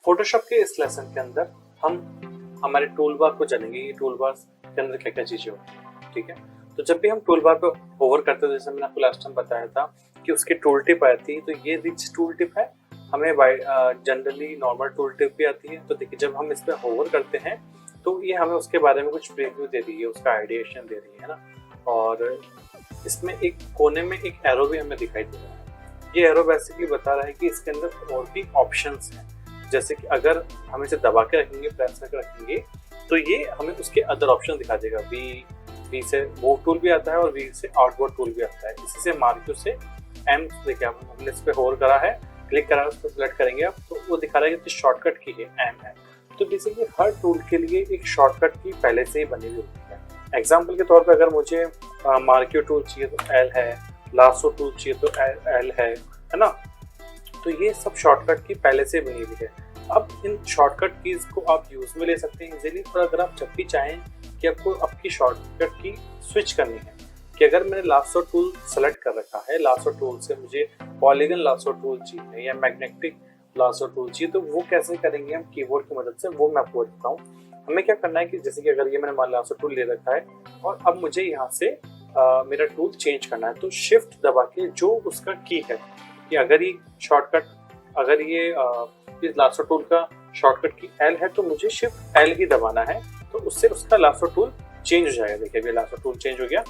Photoshop के इस lesson के अंदर हम हमारे टूल बार को जानेंगे, ये टूल बार के अंदर क्या क्या चीजें होती हैं। ठीक है, तो जब भी हम टूल बार पे होवर करते हैं, जैसे मैंने आपको लास्ट टाइम बताया था कि उसकी टूल टिप आती है, तो ये रिच टूल टिप है। हमें जनरली नॉर्मल टूल टिप भी आती है। तो देखिए, जब हम इस पर होवर करते हैं तो ये हमें उसके बारे में कुछ प्रीव्यू दे रही है, उसका आइडिएशन दे रही है ना। और इसमें एक कोने में एक एरो भी हमें दिखाई दे रहा है। ये एरो बेसिकली बता रहा है कि इसके अंदर और भी ऑप्शंस हैं। जैसे कि अगर हम इसे दबा के रखेंगे, प्रेस करके रखेंगे, तो ये हमें उसके अदर ऑप्शन दिखा देगा। वी से मूव टूल भी आता है और वी से आउटवर्ड टूल भी आता है। इसी से मार्क्यू से एम, देखिए हमने इस पे होवर करा है, क्लिक करा है, उस पर सिलेक्ट करेंगे आप, तो वो दिखा रहा है कि शॉर्टकट की है एम है। तो बेसिकली हर टूल के लिए एक शॉर्टकट की पहले से ही बनी हुई होती है। एग्जाम्पल के तौर पर अगर मुझे मार्क्यू टूल चाहिए तो एल है, लासो टूल चाहिए तो एल है ना। तो ये सब शॉर्टकट की पहले से बनी हुई है। अब इन शॉर्टकट कीज को आप यूज में ले सकते हैं इजीली। पर अगर आप जब भी चाहें कि आपको आपकी शॉर्टकट की स्विच करनी है, कि अगर मैंने लासो टूल सेलेक्ट कर रखा है, लासो टूल से मुझे पॉलीगन लासो टूल चाहिए या मैग्नेटिक लासो टूल चाहिए, तो वो कैसे करेंगे हम कीबोर्ड की मदद से, वो मैं आपको बताता हूँ। हमें क्या करना है कि जैसे कि अगर ये मैंने लासो टूल ले रखा है और अब मुझे यहाँ से मेरा टूल चेंज करना है, तो शिफ्ट दबा के जो उसका की है, कि अगर ये शॉर्टकट, अगर ये इस लासो टूल का शॉर्टकट की एल है, तो मुझे शिफ्ट एल ही दबाना है, तो उससे उसका लासो टूल चेंज हो जाएगा। देखिए अभी लासो टूल चेंज हो गया।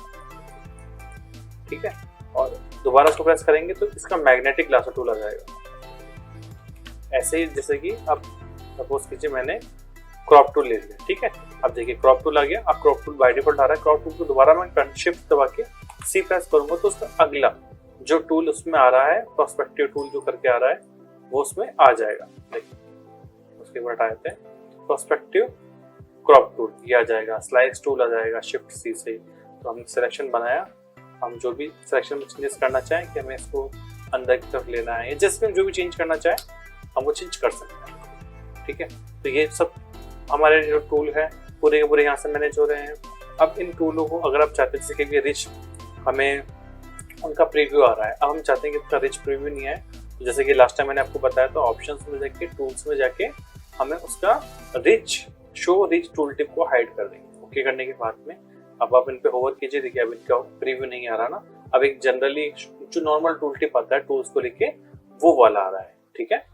ठीक है, और दोबारा उसको प्रेस करेंगे तो इसका मैग्नेटिक लासो टूल आ जाएगा। ऐसे ही जैसे कि अब सपोज कीजिए मैंने क्रॉप टूल ले लिया। ठीक है, अब देखिए क्रॉप टूल आ गया। अब क्रॉप टूल बाय डिफॉल्ट आ रहा है। क्रॉप टूल को दोबारा मैं शिफ्ट दबा के सी प्रेस करूंगा, तो उसका अगला जो टूल उसमें आ रहा है, पर्सपेक्टिव टूल जो करके आ रहा है, वो उसमें आ जाएगा। देखिए उसके बाद आते हैं पर्सपेक्टिव क्रॉप टूल, ये आ जाएगा। स्लाइस टूल आ जाएगा शिफ्ट सी से। तो हमने सिलेक्शन बनाया, हम जो भी सिलेक्शन में चेंजेस करना चाहें, कि हमें इसको अंदर की तरफ लेना है या जैसे हम जो भी चेंज करना चाहें हम वो चेंज कर सकते हैं। ठीक है, तो ये सब हमारे जो टूल है पूरे के पूरे यहाँ से मैनेज हो रहे हैं। अब इन टूलों को अगर आप चाहते हैं, जैसे कि रिच, हमें उनका प्रीव्यू आ रहा है, अब हम चाहते हैं कि उसका रिच प्रीव्यू नहीं है, तो जैसे कि लास्ट टाइम मैंने आपको बताया, तो ऑप्शंस में जाके, टूल्स में जाके हमें उसका rich, show rich tool tip को हाइड कर देंगे। ओके करने के बाद में अब आप इन पे होवर कीजिए। देखिए अब इनका प्रीव्यू नहीं आ रहा ना। अब एक जनरली जो नॉर्मल टूल टिप आता है टूल्स को लेके, वो वाला आ रहा है। ठीक है,